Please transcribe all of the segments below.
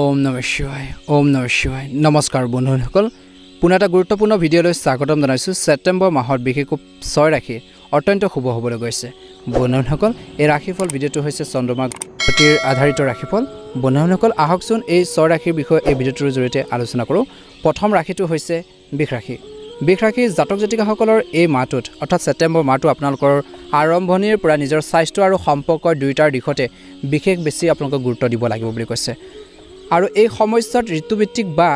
ओम नमः शिवाय नमस्कार बंधुসকল पुनः এটা গুৰুত্বপূৰ্ণ ভিডিঅ'লৈ স্বাগতম জনাইছো সেপ্টেম্বৰ মাহত বিশেষকৈ 6 ৰাশি অত্যন্ত শুভ হ'বলৈ গৈছে বন্ধুসকল এই ৰাশিফল ভিডিঅ'টো হৈছে চন্দ্ৰমা গতিৰ আধাৰিত ৰাশিফল বন্ধুসকল আহকচোন এই 6 ৰাশিৰ বিষয়ে এই ভিডিঅ'টোৰ জৰিয়তে আলোচনা কৰো প্ৰথম ৰাশিটো হৈছে বৃষ ৰাশি জাতক জাতিকাসকলৰ এই মাহটোত অৰ্থাৎ সেপ্টেম্বৰ মাহটো আপোনালোকৰ আৰম্ভণিৰ পৰা নিজৰ স্বাস্থ্য আৰু সম্পৰ্ক দুইটাৰ দিশতে বিশেষ বেছি আপোনালোকক গুৰুত্ব দিব লাগিব বুলি কৈছে আৰু এই সমস্যাত ঋতুভিত্তিক বা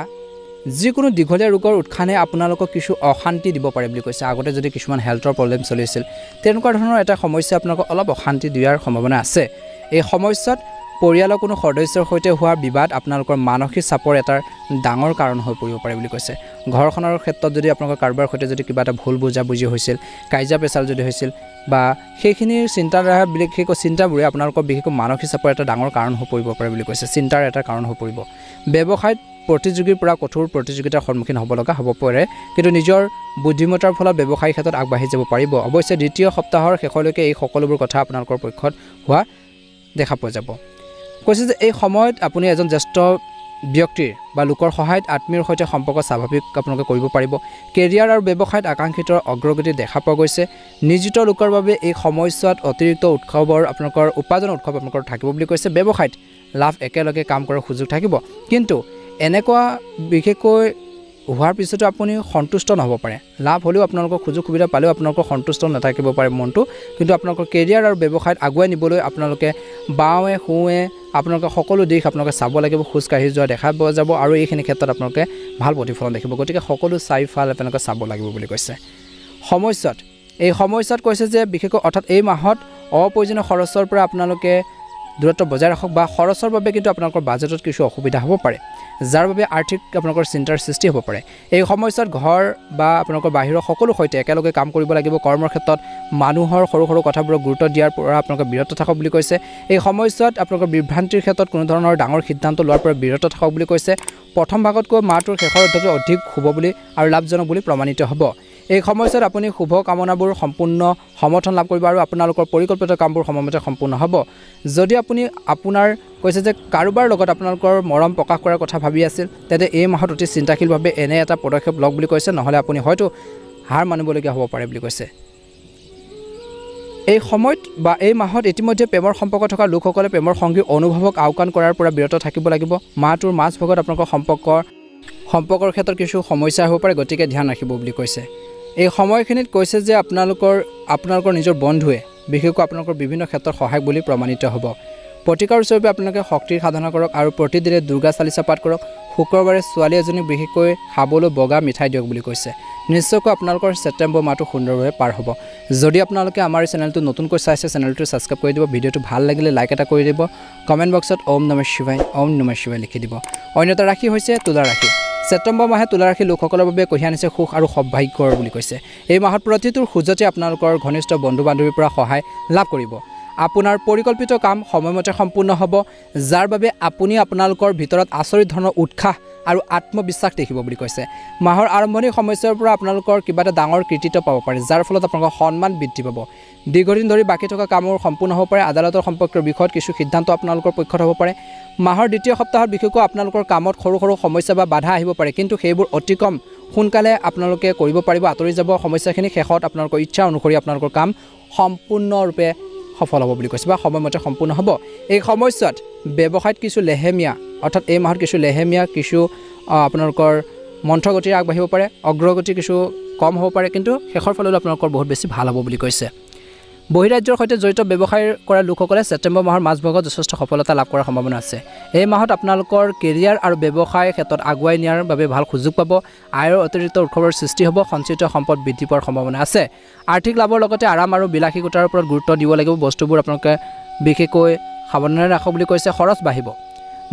যিকোনো দীঘলীয়া ৰোগৰ উৎখানে আপোনালোকক কিছু অশান্তি দিব পাৰে বুলি কৈছে আগতে যদি কিছুমান হেলথৰ প্ৰবলেম চলি আছিল তেনেকুৱা ধৰণৰ এটা সমস্যা আপোনালোকক অলপ অশান্তি দিয়াৰ সম্ভাৱনা আছে এই সমস্যাত পৰিয়ালৰ কোনো সদস্যৰ সৈতে হোৱা বিবাদ আপোনালোকৰ মানসিক চাপৰ এটাৰ ডাঙৰ কাৰণ হৈ পৰিব পাৰে বুলি কৈছে ঘৰখনৰ ক্ষেত্ৰত যদি আপোনালোকৰ কাৰোবাৰ সৈতে যদি কিবা এটা ভুল বুজি হৈছিল কাইজা পেছাল যদি হৈছিল বা সেইখিনিৰ চিন্তাধাৰা বিশেষকৈ চিন্তাবোৰে আপোনালোকৰ বিশেষকৈ মানসিক চাপৰ এটা ডাঙৰ কাৰণ হৈ পৰিব পাৰে বুলি কৈছে চিন্তাৰ এটা কাৰণ হৈ পৰিব ব্যৱসায়ত প্ৰতিযোগীৰ পৰা কঠোৰ প্ৰতিযোগিতাৰ সন্মুখীন হ'ব লগা হ'ব পাৰে কিন্তু নিজৰ বুদ্ধিমত্তাৰ ফলত ব্যৱসায়িক ক্ষেত্ৰত আগবাঢ়ি যাব পাৰিব অৱশ্যে দ্বিতীয় সপ্তাহৰ শেষলৈকে এই সকলোবোৰ কথা আপোনালোকৰ পক্ষত হোৱা দেখা পোৱা যাব কৈছে যে এই সময়ত আপুনি এজন জ্যেষ্ঠ ব্যক্তিৰ বা লোকৰ সহায়ত আত্মীয়ৰ সৈতে সম্পৰ্ক স্বাভাৱিক আপোনালোকে কৰিব পাৰিব কেৰিয়াৰ আৰু ব্যৱসায়ত আকাংক্ষিত অগ্ৰগতি দেখা পোৱা গৈছে নিয়োজিত লোকৰ বাবে এই সময়ছোৱাত অতিৰিক্ত উৎসৱৰ আপোনালোকৰ উপাৰ্জনৰ উৎসৱ আপোনালোকৰ থাকিব বুলি কৈছে ব্যৱসায়ত লাভ একেলগে কাম কৰাৰ সুযোগ থাকিব কিন্তু এনেকুৱা বিশেষকৈ হোৱাৰ পিছতো আপুনি সন্তুষ্ট নহ'ব পাৰে লাভ হ'লেও আপোনালোকৰ সুযোগ সুবিধা পালেও আপোনালোকৰ সন্তুষ্ট নাথাকিব পাৰে মনটো কিন্তু আপোনালোকৰ কেৰিয়াৰ আৰু ব্যৱসায়ত আগুৱাই নিবলৈ আপোনালোকে বাওঁৱে সোঁৱে আপোনালোকে সকলো দিশ আপোনালোকে চাব লাগিব খোজ কাঢ়ি যোৱা দেখা পোৱা যাব আৰু এইখিনি ক্ষেত্ৰত আপোনালোকে ভাল প্ৰতিফলন দেখিব গতিকে সকলো চাৰিফাল আপোনালোকে চাব লাগিব বুলি কৈছে এই সমস্যাত কৈছে যে বিশেষকৈ অৰ্থাৎ এই মাহত অপ্ৰয়োজনীয় খৰচৰ পৰা আপোনালোকে দূৰত্ব বজাই ৰাখক বা খৰচৰ বাবে কিন্তু আপোনালোকৰ বাজেটত কিছু অসুবিধা হ'ব পাৰে যাৰ বাবে আৰ্থিক আপোনালোকৰ চিন্তাৰ সৃষ্টি হ'ব পাৰে এই সমস্যাত ঘৰ বা আপোনালোকৰ বাহিৰৰ সকলো সৈতে একেলগে কাম কৰিব লাগিব কৰ্মৰ ক্ষেত্ৰত মানুহৰ সৰু সৰু কথাবোৰক গুৰুত্ব দিয়াৰ পৰা আপোনালোকে বিৰত থাকক বুলি কৈছে এই সমস্যাত আপোনালোকৰ বিভ্ৰান্তিৰ ক্ষেত্ৰত কোনো ধৰণৰ ডাঙৰ সিদ্ধান্ত লোৱাৰ পৰা বিৰত থাকক বুলি কৈছে প্ৰথম ভাগতকৈ মাহটোৰ শেষৰ অৰ্ধটো অধিক শুভ বুলি আৰু লাভজনক বুলি প্ৰমাণিত হ'ব এই সমস্যাত আপুনি শুভ কামনাবোৰ সম্পূৰ্ণ সমৰ্থন লাভ কৰিব আৰু আপোনালোকৰ পৰিকল্পিত কামবোৰ সময়মতে সম্পূৰ্ণ হ'ব যদি আপুনি আপোনাৰ কৈছে যে কাৰোবাৰ লগত আপোনালোকৰ মৰম প্ৰকাশ কৰাৰ কথা ভাবি আছিল তেন্তে এই মাহত অতি চিন্তাশীলভাৱে এনে এটা পদক্ষেপ লওক বুলি কৈছে নহ'লে আপুনি হয়তো হাৰ মানিবলগীয়া হ'ব পাৰে বুলি কৈছে এই সময়ত বা এই মাহত ইতিমধ্যে প্ৰেমৰ সম্পৰ্ক থকা লোকসকলে প্ৰেমৰ সংগীৰ অনুভৱক আওকাণ কৰাৰ পৰা বিৰত থাকিব লাগিব মাহটোৰ মাজভাগত আপোনালোকৰ সম্পৰ্কৰ ক্ষেত্ৰত কিছু সমস্যা হ'ব পাৰে গতিকে ধ্যান ৰাখিব বুলি কৈছে এই সময়খিনিত কৈছে যে আপোনালোকৰ নিজৰ বন্ধুৱে বিশেষকৈ আপোনালোকৰ বিভিন্ন ক্ষেত্ৰত সহায়ক বুলি প্ৰমাণিত হ'ব প্ৰতিকাৰ স্বৰূপে আপোনালোকে শক্তিৰ সাধনা কৰক আৰু প্ৰতিদিনে দুৰ্গা চালিচা পাঠ কৰক শুক্ৰবাৰে ছোৱালী এজনীক বিশেষকৈ খাবলৈ বগা মিঠাই দিয়ক বুলি কৈছে নিশ্চয়কৈ আপোনালোকৰ ছেপ্টেম্বৰ মাহটো সুন্দৰভাৱে পাৰ হ'ব যদি আপোনালোকে আমাৰ চেনেলটো নতুনকৈ চাইছে চেনেলটো ছাবস্ক্ৰাইব কৰি দিব ভিডিঅ'টো ভাল লাগিলে লাইক এটা কৰি দিব কমেণ্ট বক্সত ওম নমঃ শিৱায় লিখি দিব অন্য এটা ৰাশি হৈছে তুলা ৰাশি ছেপ্টেম্বৰ মাহে তুলা ৰাশি লোকসকলৰ বাবে কঢ়িয়াই আনিছে সুখ আৰু সৌভাগ্যৰ বুলি কৈছে এই মাহত প্ৰতিটোৰ খোজতে আপোনালোকৰ ঘনিষ্ঠ বন্ধু বান্ধৱীৰ পৰা সহায় লাভ কৰিব আপোনাৰ পৰিকল্পিত কাম সময়মতে সম্পূৰ্ণ হ'ব যাৰ বাবে আপুনি আপোনালোকৰ ভিতৰত আচৰিত ধৰণৰ উৎসাহ আৰু আত্মবিশ্বাস দেখিব বুলি কৈছে মাহৰ আৰম্ভণিৰ সমস্যাৰ পৰা আপোনালোকৰ কিবা এটা ডাঙৰ কৃতিত্ব পাব পাৰে যাৰ ফলত আপোনালোকৰ সন্মান বৃদ্ধি পাব দীৰ্ঘদিন ধৰি বাকী থকা কামৰ সম্পূৰ্ণ হ'ব পাৰে আদালতৰ সম্পৰ্কীয় বিষয়ত কিছু সিদ্ধান্ত আপোনালোকৰ পক্ষত হ'ব পাৰে মাহৰ দ্বিতীয় সপ্তাহত বিশেষকৈ আপোনালোকৰ কামত সৰু সৰু সমস্যা বা বাধা আহিব পাৰে কিন্তু সেইবোৰ অতি কম সোনকালে আপোনালোকে কৰিব পাৰিব আঁতৰি যাব সমস্যাখিনি শেষত আপোনালোকৰ ইচ্ছা অনুসৰি আপোনালোকৰ কাম সম্পূৰ্ণৰূপে সফল হ'ব বুলি কৈছে বা সময়মতে সম্পূৰ্ণ হ'ব এই সমস্যাত ব্যৱসায়ত কিছু লেহেমীয়া অৰ্থাৎ এই মাহত কিছু লেহেমীয়া কিছু আপোনালোকৰ মন্থগতিৰে আগবাঢ়িব পাৰে অগ্ৰগতি কিছু কম হ'ব পাৰে কিন্তু শেষৰ ফাললৈ আপোনালোকৰ বহুত বেছি ভাল হ'ব বুলি কৈছে বহিৰাজ্যৰ সৈতে জড়িত ব্যৱসায় কৰা লোকসকলে ছেপ্টেম্বৰ মাহৰ মাজভাগত যথেষ্ট সফলতা লাভ কৰাৰ সম্ভাৱনা আছে এই মাহত আপোনালোকৰ কেৰিয়াৰ আৰু ব্যৱসায় ক্ষেত্ৰত আগুৱাই নিয়াৰ বাবে ভাল সুযোগ পাব আয়ৰ অতিৰিক্ত উৎসৱৰ সৃষ্টি হ'ব সঞ্চিত সম্পদ বৃদ্ধি পোৱাৰ সম্ভাৱনা আছে আৰ্থিক লাভৰ লগতে আৰাম আৰু বিলাসিতাৰ ওপৰত গুৰুত্ব দিব লাগিব বস্তুবোৰ আপোনালোকে বিশেষকৈ সাৱধানে ৰাখক বুলি কৈছে খৰচ বাঢ়িব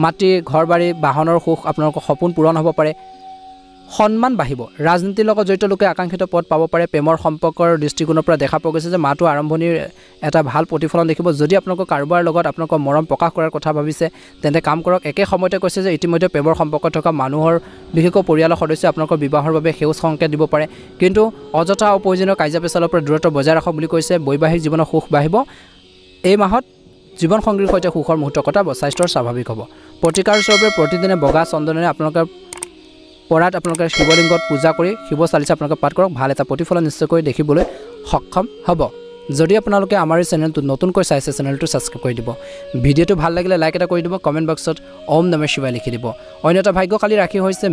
মাটি ঘৰ বাৰী বাহনৰ সুখ আপোনালোকৰ সপোন পূৰণ হ'ব পাৰে সন্মান বাঢ়িব ৰাজনীতিৰ লগত জড়িত লোকে আকাংক্ষিত পদ পাব পাৰে প্ৰেমৰ সম্পৰ্কৰ দৃষ্টিকোণৰ পৰা দেখা পোৱা গৈছে যে মাহটো আৰম্ভণিৰ এটা ভাল প্ৰতিফলন দেখিব যদি আপোনালোকৰ কাৰোবাৰ লগত আপোনালোকৰ মৰম প্ৰকাশ কৰাৰ কথা ভাবিছে তেন্তে কাম কৰক একে সময়তে কৈছে যে ইতিমধ্যে প্ৰেমৰ সম্পৰ্কত থকা মানুহৰ বিশেষকৈ পৰিয়ালৰ সদস্যই আপোনালোকৰ বিবাহৰ বাবে সেউজ সংকেত দিব পাৰে কিন্তু অযথা অপ্ৰয়োজনীয় কাজিয়া পেচালৰ পৰা দূৰত্ব বজাই ৰাখক বুলি কৈছে বৈবাহিক জীৱনৰ সুখ বাঢ়িব এই মাহত জীৱন সংগীৰ সৈতে সুখৰ মুহূৰ্ত কটাব স্বাস্থ্যৰ স্বাভাৱিক হ'ব প্ৰতিকাৰ স্বৰূপে প্ৰতিদিনে বগা চন্দনেৰে আপোনালোকে পৰাত আপোনালোকে শিৱলিংগত পূজা কৰি শিৱ চালিচা আপোনালোকে পাঠ কৰক ভাল এটা প্ৰতিফলন নিশ্চয়কৈ দেখিবলৈ সক্ষম হ'ব যদি আপোনালোকে আমাৰ এই চেনেলটো নতুনকৈ চাইছে চেনেলটো ছাবস্ক্ৰাইব কৰি দিব ভিডিঅ'টো ভাল লাগিলে লাইক এটা কৰি দিব কমেণ্ট বক্সত ওম নমঃ শিৱায় লিখি দিব অন্য এটা ভাগ্যশালী ৰাশি হৈছে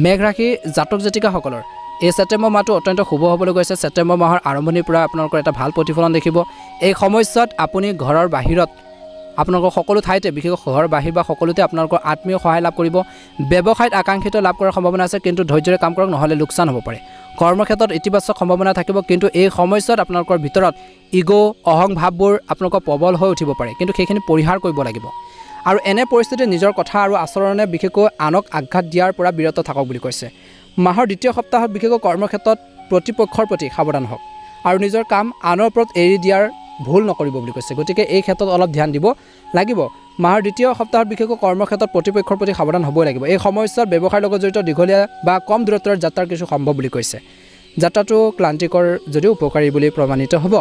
মেঘ ৰাশি জাতক জাতিকাসকলৰ এই ছেপ্টেম্বৰ মাহটো অত্যন্ত শুভ হ'বলৈ গৈছে ছেপ্টেম্বৰ মাহৰ আৰম্ভণিৰ পৰা আপোনালোকৰ এটা ভাল প্ৰতিফলন দেখিব এই সময়ছোৱাত আপুনি ঘৰৰ বাহিৰত আপোনালোকৰ সকলো ঠাইতে বিশেষকৈ ঘৰৰ বাহিৰ বা সকলোতে আপোনালোকৰ আত্মীয় সহায় লাভ কৰিব ব্যৱসায়ত আকাংক্ষিত লাভ কৰাৰ সম্ভাৱনা আছে কিন্তু ধৈৰ্যৰে কাম কৰক নহ'লে লোকচান হ'ব পাৰে কৰ্মক্ষেত্ৰত ইতিবাচক সম্ভাৱনা থাকিব কিন্তু এই সময়ছোৱাত আপোনালোকৰ ভিতৰত ইগো অহং ভাৱবোৰ আপোনালোকৰ প্ৰবল হৈ উঠিব পাৰে কিন্তু সেইখিনি পৰিহাৰ কৰিব লাগিব আৰু এনে পৰিস্থিতিত নিজৰ কথা আৰু আচৰণে বিশেষকৈ আনক আঘাত দিয়াৰ পৰা বিৰত থাকক বুলি কৈছে মাহৰ দ্বিতীয় সপ্তাহত বিশেষকৈ কৰ্মক্ষেত্ৰত প্ৰতিপক্ষৰ প্ৰতি সাৱধান হওক আৰু নিজৰ কাম আনৰ ওপৰত এৰি দিয়াৰ ভুল নকৰিব বুলি কৈছে গতিকে এই ক্ষেত্ৰত অলপ ধ্যান দিব লাগিব মাহৰ দ্বিতীয় সপ্তাহত বিশেষকৈ কৰ্মক্ষেত্ৰত প্ৰতিপক্ষৰ প্ৰতি সাৱধান হ'বই লাগিব এই সময়ছোৱাত ব্যৱসায়ৰ লগত জড়িত দীঘলীয়া বা কম দূৰত্বৰ যাত্ৰাৰ কিছু সম্ভৱ বুলি কৈছে যাত্ৰাটো ক্লান্তিকৰ যদিও উপকাৰী বুলি প্ৰমাণিত হ'ব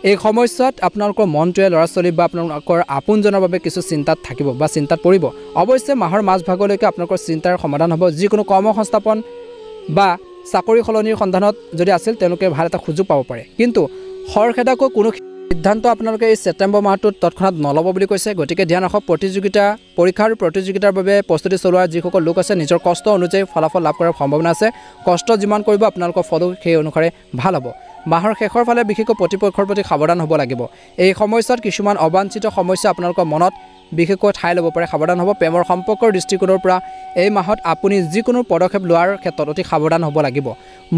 এই সময়ছোৱাত আপোনালোকৰ মনটোৱে ল'ৰা ছোৱালী বা আপোনালোকৰ আপোনজনৰ বাবে কিছু চিন্তাত থাকিব বা চিন্তাত পৰিব অৱশ্যে মাহৰ মাজভাগলৈকে আপোনালোকৰ চিন্তাৰ সমাধান হ'ব যিকোনো কৰ্মসংস্থাপন বা চাকৰি সলনিৰ সন্ধানত যদি আছিল তেওঁলোকে ভাল এটা সুযোগ পাব পাৰে কিন্তু খৰখেদাকৈ কোনো সিদ্ধান্ত আপোনালোকে এই ছেপ্টেম্বৰ মাহটোত তৎক্ষণাত নল'ব বুলি কৈছে গতিকে ধ্যান ৰাখক পৰীক্ষা আৰু প্ৰতিযোগিতাৰ বাবে প্ৰস্তুতি চলোৱা যিসকল লোক আছে নিজৰ কষ্ট অনুযায়ী ফলাফল লাভ কৰাৰ সম্ভাৱনা আছে কষ্ট যিমান কৰিব আপোনালোকৰ ফলো সেই অনুসাৰে ভাল হ'ব মাহৰ শেষৰ ফালে বিশেষকৈ প্ৰতিপক্ষৰ প্ৰতি সাৱধান হ'ব লাগিব এই সময়ছোৱাত কিছুমান অবাঞ্ছিত সমস্যা আপোনালোকৰ মনত বিশেষকৈ ঠাই ল'ব পাৰে সাৱধান হ'ব প্ৰেমৰ সম্পৰ্কৰ দৃষ্টিকোণৰ পৰা এই মাহত আপুনি যিকোনো পদক্ষেপ লোৱাৰ ক্ষেত্ৰত অতি সাৱধান হ'ব লাগিব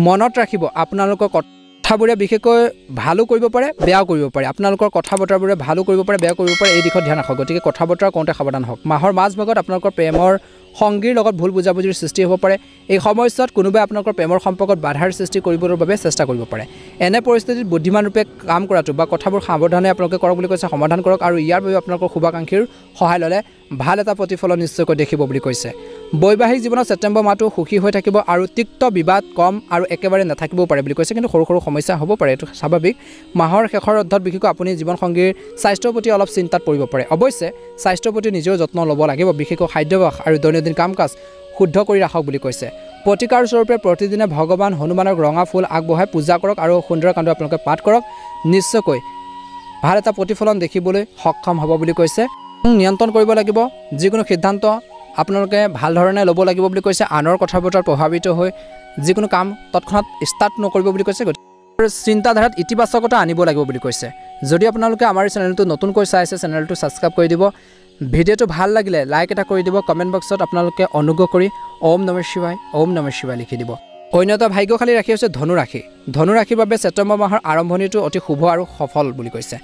মনত ৰাখিব আপোনালোকৰ কথাবোৰে বিশেষকৈ ভালো কৰিব পাৰে বেয়াও কৰিব পাৰে আপোনালোকৰ কথা বতৰাবোৰে ভালো কৰিব পাৰে বেয়া কৰিব পাৰে এই দিশত ধ্যান ৰাখক গতিকে কথা বতৰা কওঁতে সাৱধান হওক মাহৰ মাজভাগত আপোনালোকৰ প্ৰেমৰ সংগীৰ লগত ভুল বুজাবুজিৰ সৃষ্টি হ'ব পাৰে এই সময়ছোৱাত কোনোবাই আপোনালোকৰ প্ৰেমৰ সম্পৰ্কত বাধাৰ সৃষ্টি কৰিবৰ বাবে চেষ্টা কৰিব পাৰে এনে পৰিস্থিতিত বুদ্ধিমান ৰূপে কাম কৰাটো বা কথাবোৰ সাৱধানে আপোনালোকে কৰক বুলি কৈছে সমাধান কৰক আৰু ইয়াৰ বাবে আপোনালোকৰ শুভাকাংক্ষীৰ সহায় ল'লে ভাল এটা প্ৰতিফলন নিশ্চয়কৈ দেখিব বুলি কৈছে বৈবাহিক জীৱনত ছেপ্টেম্বৰ মাহটো সুখী হৈ থাকিব আৰু তিক্ত বিবাদ কম আৰু একেবাৰে নাথাকিবও পাৰে বুলি কৈছে কিন্তু সৰু সৰু সমস্যা হ'ব পাৰে এইটো স্বাভাৱিক মাহৰ শেষৰ অৰ্ধত বিশেষকৈ আপুনি জীৱনসংগীৰ স্বাস্থ্যৰ প্ৰতি অলপ চিন্তাত পৰিব পাৰে অৱশ্যে স্বাস্থ্যৰ প্ৰতি নিজেও যত্ন ল'ব লাগিব বিশেষকৈ খাদ্যাভ্যাস আৰু দৈনন্দিন কাম কাজ শুদ্ধ কৰি ৰাখক বুলি কৈছে প্ৰতিকাৰ স্বৰূপে প্ৰতিদিনে ভগৱান হনুমানক ৰঙা ফুল আগবঢ়াই পূজা কৰক আৰু সুন্দৰকাণ্ড আপোনালোকে পাঠ কৰক নিশ্চয়কৈ ভাল এটা প্ৰতিফলন দেখিবলৈ সক্ষম হ'ব বুলি কৈছে নিয়ন্ত্ৰণ কৰিব লাগিব যিকোনো সিদ্ধান্ত আপোনালোকে ভাল ধৰণে ল'ব লাগিব বুলি কৈছে আনৰ কথা বতৰাত প্ৰভাৱিত হৈ যিকোনো কাম তৎক্ষণাত ষ্টাৰ্ট নকৰিব বুলি কৈছে চিন্তাধাৰাত ইতিবাচকতা আনিব লাগিব বুলি কৈছে যদি আপোনালোকে আমাৰ চেনেলটো নতুনকৈ চাইছে চেনেলটো ছাবস্ক্ৰাইব কৰি দিব ভিডিঅ'টো ভাল লাগিলে লাইক এটা কৰি দিব কমেণ্ট বক্সত আপোনালোকে অনুগ্ৰহ কৰি ওম নমঃ শিৱায় লিখি দিব অন্য এটা ভাগ্যশালী ৰাশি হৈছে ধনু ৰাশিৰ বাবে ছেপ্টেম্বৰ মাহৰ আৰম্ভণিটো অতি শুভ আৰু সফল বুলি কৈছে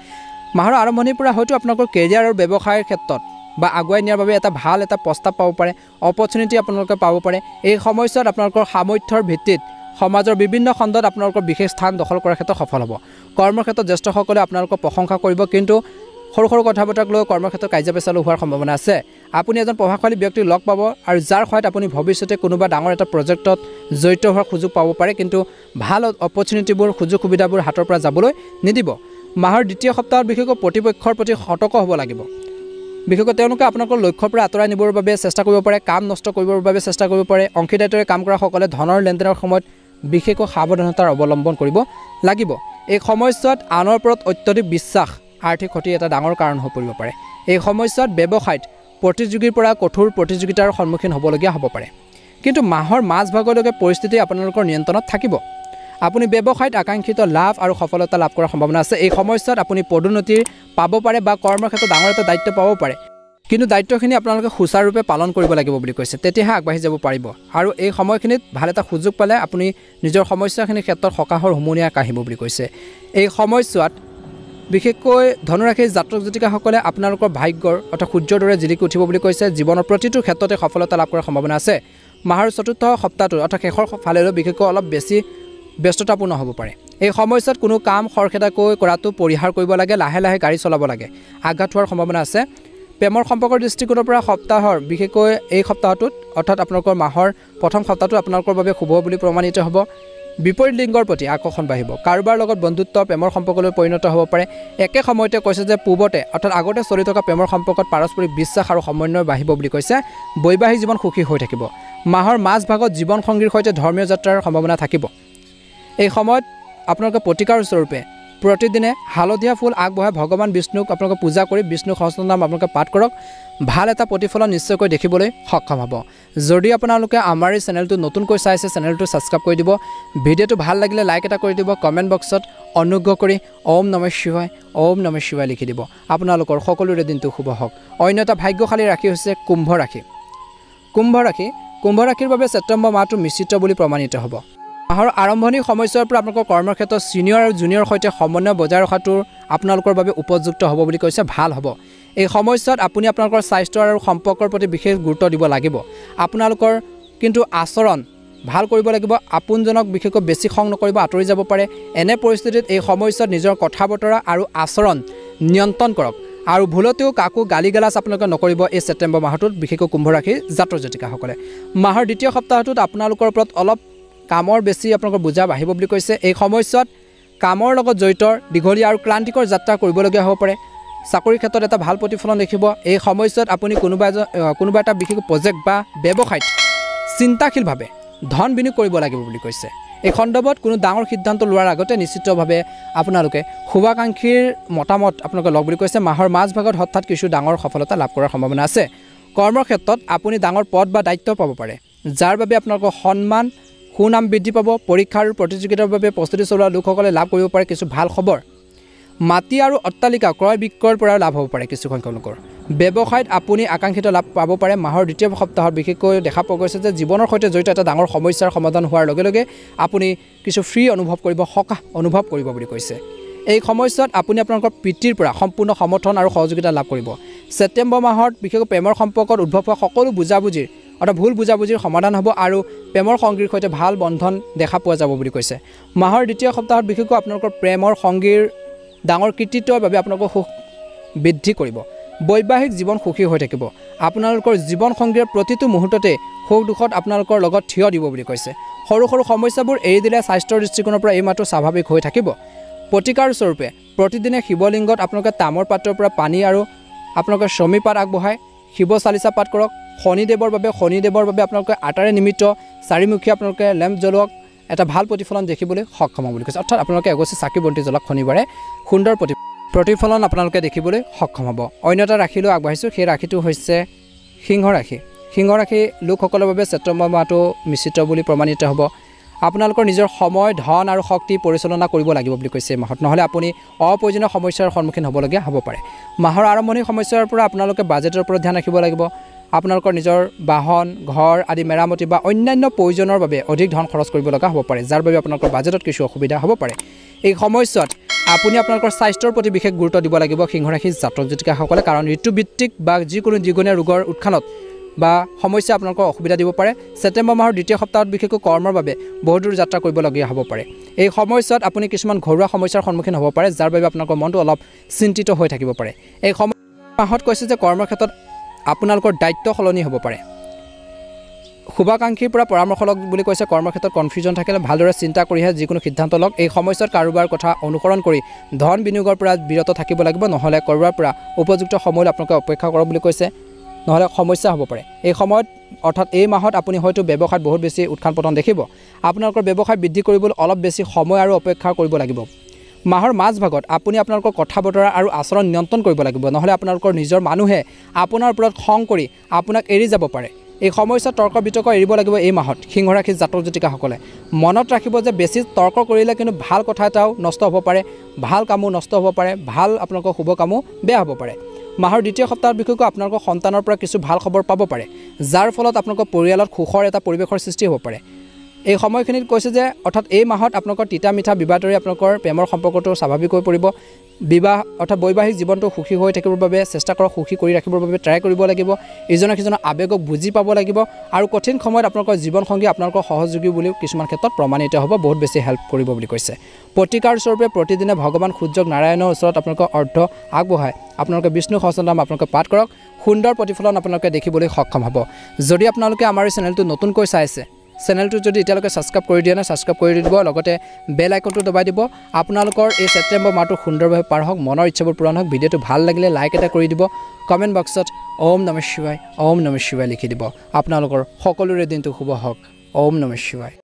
মাহৰ আৰম্ভণিৰ পৰা হয়তো আপোনালোকৰ কেৰিয়াৰ আৰু ব্যৱসায়ৰ ক্ষেত্ৰত বা আগুৱাই নিয়াৰ বাবে এটা ভাল এটা প্ৰস্তাৱ পাব পাৰে অপৰচুনিটি আপোনালোকে পাব পাৰে এই সময়ছোৱাত আপোনালোকৰ সামৰ্থ্যৰ ভিত্তিত সমাজৰ বিভিন্ন খণ্ডত আপোনালোকৰ বিশেষ স্থান দখল কৰাৰ ক্ষেত্ৰত সফল হ'ব কৰ্মক্ষেত্ৰত জ্যেষ্ঠসকলে আপোনালোকৰ প্ৰশংসা কৰিব কিন্তু সৰু সৰু কথা বতৰাক লৈ কৰ্মক্ষেত্ৰত কাৰ্য পেচালো হোৱাৰ সম্ভাৱনা আছে আপুনি এজন প্ৰভাৱশালী ব্যক্তিক লগ পাব আৰু যাৰ সহায়ত আপুনি ভৱিষ্যতে কোনোবা ডাঙৰ এটা প্ৰজেক্টত জড়িত হোৱাৰ সুযোগ পাব পাৰে কিন্তু ভাল অপৰচুনিটিবোৰ সুযোগ সুবিধাবোৰ হাতৰ পৰা যাবলৈ নিদিব মাহৰ দ্বিতীয় সপ্তাহত বিশেষকৈ প্ৰতিপক্ষৰ প্ৰতি সতৰ্ক হ'ব লাগিব বিশেষকৈ তেওঁলোকে আপোনালোকৰ লক্ষ্যৰ পৰা আঁতৰাই নিবৰ বাবে চেষ্টা কৰিব পাৰে কাম নষ্ট কৰিবৰ বাবে চেষ্টা কৰিব পাৰে অংশীদাৰিত্বৰে কাম কৰা সকলে ধনৰ লেনদেনৰ সময়ত বিশেষকৈ সাৱধানতাৰ অৱলম্বন কৰিব লাগিব এই সময়ছোৱাত আনৰ ওপৰত অত্যধিক বিশ্বাস আৰ্থিক ক্ষতি এটা ডাঙৰ কাৰণ হৈ পৰিব পাৰে এই সময়ছোৱাত ব্যৱসায়ত প্ৰতিযোগীৰ পৰা কঠোৰ প্ৰতিযোগিতাৰ সন্মুখীন হ'বলগীয়া হ'ব পাৰে কিন্তু মাহৰ মাজভাগলৈকে পৰিস্থিতি আপোনালোকৰ নিয়ন্ত্ৰণত থাকিব আপুনি ব্যৱসায়ত আকাংক্ষিত লাভ আৰু সফলতা লাভ কৰাৰ সম্ভাৱনা আছে এই সময়ছোৱাত আপুনি পদোন্নতি পাব পাৰে বা কৰ্মক্ষেত্ৰত ডাঙৰ এটা দায়িত্ব পাব পাৰে কিন্তু দায়িত্বখিনি আপোনালোকে সুচাৰুৰূপে পালন কৰিব লাগিব বুলি কৈছে তেতিয়াহে আগবাঢ়ি যাব পাৰিব আৰু এই সময়খিনিত ভাল এটা সুযোগ পালে আপুনি নিজৰ সমস্যাখিনিৰ ক্ষেত্ৰত সকাহৰ হুমুনিয়াই কাঢ়িব বুলি কৈছে এই সময়ছোৱাত বিশেষকৈ ধনুৰাশিৰ জাতক জাতিকাসকলে আপোনালোকৰ ভাগ্যৰ অৰ্থাৎ সূৰ্যৰ দৰে জিলিকি উঠিব বুলি কৈছে জীৱনৰ প্ৰতিটো ক্ষেত্ৰতে সফলতা লাভ কৰাৰ সম্ভাৱনা আছে মাহৰ চতুৰ্থ সপ্তাহটো অৰ্থাৎ শেষৰ ফালেলৈ বিশেষকৈ অলপ বেছি ব্যস্ততাপূৰ্ণ হ'ব পাৰে এই সময়ছোৱাত কোনো কাম খৰখেদাকৈ কৰাটো পৰিহাৰ কৰিব লাগে লাহে লাহে গাড়ী চলাব লাগে আঘাত হোৱাৰ সম্ভাৱনা আছে প্ৰেমৰ সম্পৰ্কৰ দৃষ্টিকোণৰ পৰা সপ্তাহৰ বিশেষকৈ এই সপ্তাহটোত অৰ্থাৎ আপোনালোকৰ মাহৰ প্ৰথম সপ্তাহটো আপোনালোকৰ বাবে শুভ বুলি প্ৰমাণিত হ'ব বিপৰীত লিংগৰ প্ৰতি আকৰ্ষণ বাঢ়িব কাৰোবাৰ লগত বন্ধুত্ব প্ৰেমৰ সম্পৰ্কলৈ পৰিণত হ'ব পাৰে একে সময়তে কৈছে যে পূৰ্বতে অৰ্থাৎ আগতে চলি থকা প্ৰেমৰ সম্পৰ্কত পাৰস্পৰিক বিশ্বাস আৰু সমন্বয় বাঢ়িব বুলি কৈছে বৈবাহিক জীৱন সুখী হৈ থাকিব মাহৰ মাজভাগত জীৱন সংগীৰ সৈতে ধৰ্মীয় যাত্ৰাৰ সম্ভাৱনা থাকিব এই সময়ত আপোনালোকে প্ৰতিকাৰ স্বৰূপে প্ৰতিদিনে হালধীয়া ফুল আগবঢ়াই ভগৱান বিষ্ণুক আপোনালোকে পূজা কৰি বিষ্ণু সহস্ৰনাম আপোনালোকে পাঠ কৰক ভাল এটা প্ৰতিফলন নিশ্চয়কৈ দেখিবলৈ সক্ষম হ'ব যদি আপোনালোকে আমাৰ এই চেনেলটো নতুনকৈ চাইছে চেনেলটো ছাবস্ক্ৰাইব কৰি দিব ভিডিঅ'টো ভাল লাগিলে লাইক এটা কৰি দিব কমেণ্ট বক্সত অনুগ্ৰহ কৰি ওম নমঃ শিৱায় লিখি দিব আপোনালোকৰ সকলোৰে দিনটো শুভ হওক অন্য এটা ভাগ্যশালী ৰাশি হৈছে কুম্ভ ৰাশিৰ বাবে ছেপ্টেম্বৰ মাহটো মিশ্ৰিত বুলি প্ৰমাণিত হ'ব মাহৰ আৰম্ভণিৰ সময়ছোৱাৰ পৰা আপোনালোকৰ কৰ্মৰ ক্ষেত্ৰত ছিনিয়ৰ আৰু জুনিয়ৰ সৈতে সমন্বয় বজাই ৰখাটো আপোনালোকৰ বাবে উপযুক্ত হ'ব বুলি কৈছে ভাল হ'ব এই সময়ছোৱাত আপুনি আপোনালোকৰ স্বাস্থ্য আৰু সম্পৰ্কৰ প্ৰতি বিশেষ গুৰুত্ব দিব লাগিব আপোনালোকৰ কিন্তু আচৰণ ভাল কৰিব লাগিব আপোনজনক বিশেষকৈ বেছি খং নকৰিব আঁতৰি যাব পাৰে এনে পৰিস্থিতিত এই সময়ছোৱাত নিজৰ কথা বতৰা আৰু আচৰণ নিয়ন্ত্ৰণ কৰক আৰু ভুলতেও কাকো গালিগালাজ আপোনালোকে নকৰিব এই ছেপ্টেম্বৰ মাহটোত বিশেষকৈ কুম্ভ ৰাশিৰ জাতক জাতিকাসকলে মাহৰ দ্বিতীয় সপ্তাহটোত আপোনালোকৰ ওপৰত অলপ কামৰ বেছি আপোনালোকৰ বোজা বাঢ়িব বুলি কৈছে এই সময়ছোৱাত কামৰ লগত জড়িত দীঘলীয়া আৰু ক্লান্তিকৰ যাত্ৰা কৰিবলগীয়া হ'ব পাৰে চাকৰিৰ ক্ষেত্ৰত এটা ভাল প্ৰতিফলন দেখিব এই সময়ছোৱাত আপুনি কোনোবা এটা বিশেষ প্ৰজেক্ট বা ব্যৱসায়ত চিন্তাশীলভাৱে ধন বিনিয়োগ কৰিব লাগিব বুলি কৈছে এই খণ্ডবত কোনো ডাঙৰ সিদ্ধান্ত লোৱাৰ আগতে নিশ্চিতভাৱে আপোনালোকে শুভাকাংক্ষীৰ মতামত আপোনালোকে লগ বুলি কৈছে মাহৰ মাজভাগত হঠাৎ কিছু ডাঙৰ সফলতা লাভ কৰাৰ সম্ভাৱনা আছে কৰ্মৰ ক্ষেত্ৰত আপুনি ডাঙৰ পদ বা দায়িত্ব পাব পাৰে যাৰ বাবে আপোনালোকৰ সন্মান সুনাম বৃদ্ধি পাব পৰীক্ষা আৰু প্ৰতিযোগিতাৰ বাবে প্ৰস্তুতি চলোৱা লোকসকলে লাভ কৰিব পাৰে কিছু ভাল খবৰ মাটি আৰু অট্টালিকা ক্ৰয় বিক্ৰয়ৰ পৰা লাভ হ'ব পাৰে কিছু সংখ্যক লোকৰ ব্যৱসায়ত আপুনি আকাংক্ষিত লাভ পাব পাৰে মাহৰ দ্বিতীয় সপ্তাহত বিশেষকৈ দেখা পোৱা গৈছে যে জীৱনৰ সৈতে জড়িত এটা ডাঙৰ সমস্যাৰ সমাধান হোৱাৰ লগে লগে আপুনি কিছু ফ্ৰী অনুভৱ কৰিব সকাহ অনুভৱ কৰিব বুলি কৈছে এই সময়ছোৱাত আপুনি আপোনালোকৰ পিতৃৰ পৰা সম্পূৰ্ণ সমৰ্থন আৰু সহযোগিতা লাভ কৰিব ছেপ্টেম্বৰ মাহত বিশেষকৈ প্ৰেমৰ সম্পৰ্কত উদ্ভৱ হোৱা সকলো বুজাবুজিৰ অৰ্থাৎ ভুল বুজাবুজিৰ সমাধান হ'ব আৰু প্ৰেমৰ সংগীৰ সৈতে ভাল বন্ধন দেখা পোৱা যাব বুলি কৈছে মাহৰ দ্বিতীয় সপ্তাহত বিশেষকৈ আপোনালোকৰ প্ৰেমৰ সংগীৰ ডাঙৰ কৃতিত্বৰ বাবে আপোনালোকৰ সুখ বৃদ্ধি কৰিব বৈবাহিক জীৱন সুখী হৈ থাকিব আপোনালোকৰ জীৱন সংগীৰ প্ৰতিটো মুহূৰ্ততে সুখ দুখত আপোনালোকৰ লগত থিয় দিব বুলি কৈছে সৰু সৰু সমস্যাবোৰ এৰি দিলে স্বাস্থ্যৰ দৃষ্টিকোণৰ পৰা এই মাহটো স্বাভাৱিক হৈ থাকিব প্ৰতিকাৰ স্বৰূপে প্ৰতিদিনে শিৱলিংগত আপোনালোকে তামৰ পাত্ৰৰ পৰা পানী আৰু আপোনালোকে শমী পাত আগবঢ়াই শিৱ চালিচা পাঠ কৰক শনিদেৱৰ বাবে আপোনালোকে আটাৰে নিমিত্ত চাৰিমুখী আপোনালোকে লেম্প জ্বলোৱাক এটা ভাল প্ৰতিফলন দেখিবলৈ সক্ষম হ'ব বুলি কৈছে অৰ্থাৎ আপোনালোকে এগছি চাকি বন্তি জ্বলাওক শনিবাৰে সুন্দৰ প্ৰতিফলন আপোনালোকে দেখিবলৈ সক্ষম হ'ব অন্য এটা ৰাশিলৈ আগবাঢ়িছোঁ সেই ৰাশিটো হৈছে সিংহ ৰাশি লোকসকলৰ বাবে ছেপ্টেম্বৰ মাহটো মিশ্ৰিত বুলি প্ৰমাণিত হ'ব আপোনালোকৰ নিজৰ সময় ধন আৰু শক্তি পৰিচালনা কৰিব লাগিব বুলি কৈছে এই মাহত নহ'লে আপুনি অপ্ৰয়োজনীয় সমস্যাৰ সন্মুখীন হ'বলগীয়া হ'ব পাৰে মাহৰ আৰম্ভণিৰ সমস্যাৰ পৰা আপোনালোকে বাজেটৰ ওপৰত ধ্যান ৰাখিব লাগিব আপোনালোকৰ নিজৰ বাহন ঘৰ আদি মেৰামতি বা অন্যান্য প্ৰয়োজনৰ বাবে অধিক ধন খৰচ কৰিব লগা হ'ব পাৰে যাৰ বাবে আপোনালোকৰ বাজেটত কিছু অসুবিধা হ'ব পাৰে এই সময়ছোৱাত আপুনি আপোনালোকৰ স্বাস্থ্যৰ প্ৰতি বিশেষ গুৰুত্ব দিব লাগিব সিংহ ৰাশিৰ জাতক জাতিকাসকলে কাৰণ ঋতুভিত্তিক বা যিকোনো দীঘলীয়া ৰোগৰ উৎখানত বা সমস্যা আপোনালোকৰ অসুবিধা দিব পাৰে ছেপ্টেম্বৰ মাহৰ দ্বিতীয় সপ্তাহত বিশেষকৈ কৰ্মৰ বাবে বহুদূৰ যাত্ৰা কৰিবলগীয়া হ'ব পাৰে এই সময়ছোৱাত আপুনি কিছুমান ঘৰুৱা সমস্যাৰ সন্মুখীন হ'ব পাৰে যাৰ বাবে আপোনালোকৰ মনটো অলপ চিন্তিত হৈ থাকিব পাৰে এই মাহত কৈছে যে কৰ্মৰ ক্ষেত্ৰত আপোনালোকৰ দায়িত্ব সলনি হ'ব পাৰে শুভাকাংক্ষীৰ পৰা পৰামৰ্শ লওক বুলি কৈছে কৰ্মক্ষেত্ৰত কনফিউজন থাকিলে ভালদৰে চিন্তা কৰিহে যিকোনো সিদ্ধান্ত লওক এই সময়ছোৱাত কাৰোবাৰ কথা অনুসৰণ কৰি ধন বিনিয়োগৰ পৰা বিৰত থাকিব লাগিব নহ'লে কৰোবাৰ পৰা উপযুক্ত সময়লৈ আপোনালোকে অপেক্ষা কৰক বুলি কৈছে নহ'লে সমস্যা হ'ব পাৰে এই সময়ত অৰ্থাৎ এই মাহত আপুনি হয়তো ব্যৱসায়ত বহুত বেছি উত্থান পতন দেখিব আপোনালোকৰ ব্যৱসায় বৃদ্ধি কৰিবলৈ অলপ বেছি সময় আৰু অপেক্ষা কৰিব লাগিব মাহৰ মাজভাগত আপুনি আপোনালোকৰ কথা বতৰা আৰু আচৰণ নিয়ন্ত্ৰণ কৰিব লাগিব নহ'লে আপোনালোকৰ নিজৰ মানুহে আপোনাৰ ওপৰত খং কৰি আপোনাক এৰি যাব পাৰে এই সমস্যা তৰ্ক বিতৰ্ক এৰিব লাগিব এই মাহত সিংহ ৰাশিৰ জাতক জাতিকাসকলে মনত ৰাখিব যে বেছি তৰ্ক কৰিলে কিন্তু ভাল কথা এটাও নষ্ট হ'ব পাৰে ভাল কামো নষ্ট হ'ব পাৰে ভাল আপোনালোকৰ শুভ কামো বেয়া হ'ব পাৰে মাহৰ দ্বিতীয় সপ্তাহত বিশেষকৈ আপোনালোকৰ সন্তানৰ পৰা কিছু ভাল খবৰ পাব পাৰে যাৰ ফলত আপোনালোকৰ পৰিয়ালত সুখৰ এটা পৰিৱেশৰ সৃষ্টি হ'ব পাৰে এই সময়খিনিত কৈছে যে অৰ্থাৎ এই মাহত আপোনালোকৰ তিতা মিঠা বিবাদৰে আপোনালোকৰ প্ৰেমৰ সম্পৰ্কটো স্বাভাৱিক হৈ পৰিব বিবাহ অৰ্থাৎ বৈবাহিক জীৱনটো সুখী হৈ থাকিবৰ বাবে চেষ্টা কৰক সুখী কৰি ৰাখিবৰ বাবে ট্ৰাই কৰিব লাগিব ইজনে সিজনৰ আৱেগক বুজি পাব লাগিব আৰু কঠিন সময়ত আপোনালোকৰ জীৱনসংগী আপোনালোকৰ সহযোগী বুলিও কিছুমান ক্ষেত্ৰত প্ৰমাণিত হ'ব বহুত বেছি হেল্প কৰিব বুলি কৈছে প্ৰতিকাৰ স্বৰূপে প্ৰতিদিনে ভগৱান সূৰ্য নাৰায়ণৰ ওচৰত আপোনালোকৰ অৰ্থ আগবঢ়াই আপোনালোকে বিষ্ণু সহস্ৰনাম আপোনালোকে পাঠ কৰক সুন্দৰ প্ৰতিফলন আপোনালোকে দেখিবলৈ সক্ষম হ'ব যদি আপোনালোকে আমাৰ এই চেনেলটো নতুনকৈ চাইছে চেনেলটো যদি এতিয়ালৈকে ছাবস্ক্ৰাইব কৰি দিয়া নাই ছাবস্ক্ৰাইব কৰি দিব লগতে বেল আইকনটো দবাই দিব আপোনালোকৰ এই ছেপ্টেম্বৰ মাহটো সুন্দৰভাৱে পাৰ হওক মনৰ ইচ্ছাবোৰ পূৰণ হওক ভিডিঅ'টো ভাল লাগিলে লাইক এটা কৰি দিব কমেণ্ট বক্সত ওম নমঃ শিৱায় লিখি দিব আপোনালোকৰ সকলোৰে দিনটো শুভ হওক ওম নমঃ শিৱায়